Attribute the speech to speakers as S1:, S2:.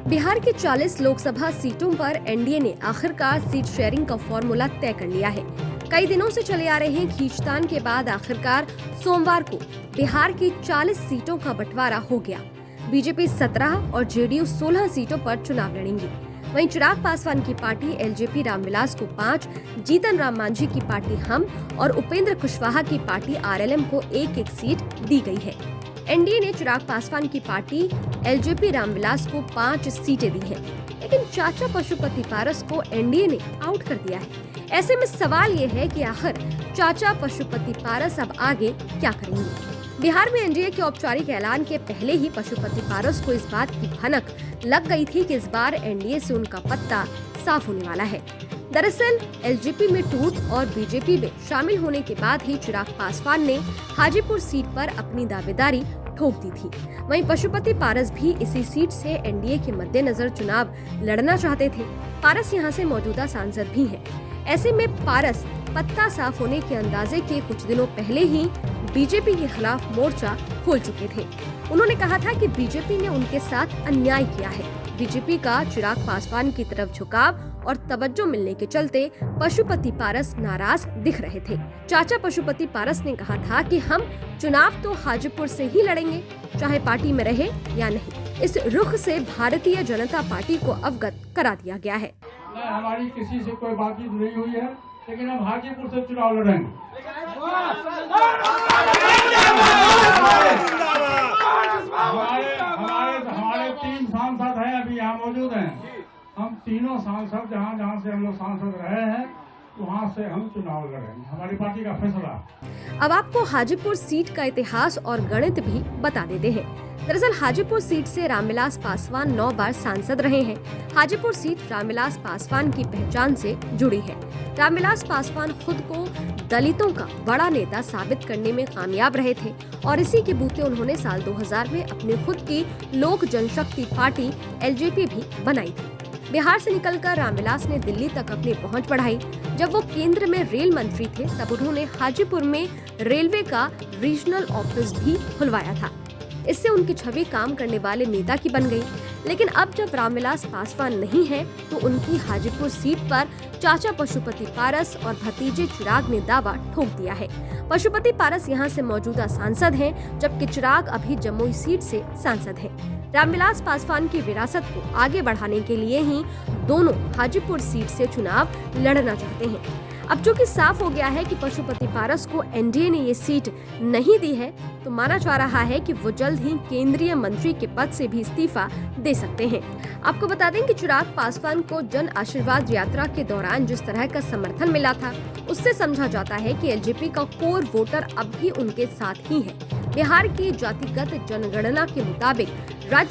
S1: बिहार की 40 लोकसभा सीटों पर एनडीए ने आखिरकार सीट शेयरिंग का फॉर्मूला तय कर लिया है। कई दिनों से चले आ रहे खींचतान के बाद आखिरकार सोमवार को बिहार की 40 सीटों का बंटवारा हो गया। बीजेपी 17 और जेडीयू 16 सीटों पर चुनाव लड़ेंगी। वहीं चिराग पासवान की पार्टी एलजेपी रामविलास को 5, जीतन राम मांझी की पार्टी हम और उपेंद्र कुशवाहा की पार्टी आरएलएम को एक एक सीट दी गई है। एनडीए ने चिराग पासवान की पार्टी एलजेपी रामविलास को 5 सीटें दी हैं, लेकिन चाचा पशुपति पारस को एनडीए ने आउट कर दिया है। ऐसे में सवाल ये है कि आखिर चाचा पशुपति पारस अब आगे क्या करेंगे। बिहार में एनडीए के औपचारिक ऐलान के पहले ही पशुपति पारस को इस बात की भनक लग गई थी कि इस बार एनडीए से उनका पत्ता साफ होने वाला है। दरअसल एलजेपी में टूट और बीजेपी में शामिल होने के बाद ही चिराग पासवान ने हाजीपुर सीट पर अपनी दावेदारी ठोक दी थी। वहीं पशुपति पारस भी इसी सीट से एनडीए के मद्देनजर चुनाव लड़ना चाहते थे। पारस यहां से मौजूदा सांसद भी हैं। ऐसे में पारस पत्ता साफ होने के अंदाजे के कुछ दिनों पहले ही बीजेपी के खिलाफ मोर्चा खोल चुके थे। उन्होंने कहा था कि बीजेपी ने उनके साथ अन्याय किया है। बीजेपी का चिराग पासवान की तरफ झुकाव और तवज्जो मिलने के चलते पशुपति पारस नाराज दिख रहे थे। चाचा पशुपति पारस ने कहा था कि हम चुनाव तो हाजीपुर से ही लड़ेंगे, चाहे पार्टी में रहे या नहीं। इस रुख से भारतीय जनता पार्टी को अवगत करा दिया गया है।
S2: हमारी किसी से कोई बातचीत नहीं हुई है, लेकिन हम हाजीपुर से चुनाव लड़ेंगे। हमारे 3 सांसद हैं, अभी यहाँ मौजूद हैं। हम तीनों सांसद जहाँ से हम लोग सांसद रहे हैं वहाँ से हम चुनाव लड़ेंगे। हमारी पार्टी का फैसला।
S1: अब आपको हाजीपुर सीट का इतिहास और गणित भी बता देते हैं। दरअसल हाजीपुर सीट से रामविलास पासवान 9 बार सांसद रहे हैं। हाजीपुर सीट रामविलास पासवान की पहचान से जुड़ी है। रामविलास पासवान खुद को दलितों का बड़ा नेता साबित करने में कामयाब रहे थे और इसी के बूते उन्होंने साल 2000 में अपनी खुद की लोक जनशक्ति पार्टी एलजेपी भी बनाई थी। बिहार से निकलकर रामविलास ने दिल्ली तक अपनी पहुंच बढ़ाई। जब वो केंद्र में रेल मंत्री थे तब उन्होंने हाजीपुर में रेलवे का रीजनल ऑफिस भी खुलवाया था। इससे उनकी छवि काम करने वाले नेता की बन गई। लेकिन अब जब रामविलास पासवान नहीं है तो उनकी हाजीपुर सीट पर चाचा पशुपति पारस और भतीजे चिराग ने दावा ठोक दिया है। पशुपति पारस यहां से मौजूदा सांसद हैं, जबकि चिराग अभी जमुई सीट से सांसद हैं। रामविलास पासवान की विरासत को आगे बढ़ाने के लिए ही दोनों हाजीपुर सीट से चुनाव लड़ना चाहते हैं। अब चूंकि साफ हो गया है कि पशुपति पारस को एनडीए ने ये सीट नहीं दी है, तो माना जा रहा है कि वो जल्द ही केंद्रीय मंत्री के पद से भी इस्तीफा दे सकते हैं। आपको बता दें कि चिराग पासवान को जन आशीर्वाद यात्रा के दौरान जिस तरह का समर्थन मिला था, उससे समझा जाता है कि एलजेपी का कोर वोटर अब भी उनके साथ ही है। बिहार की जातिगत जनगणना के मुताबिक राज्य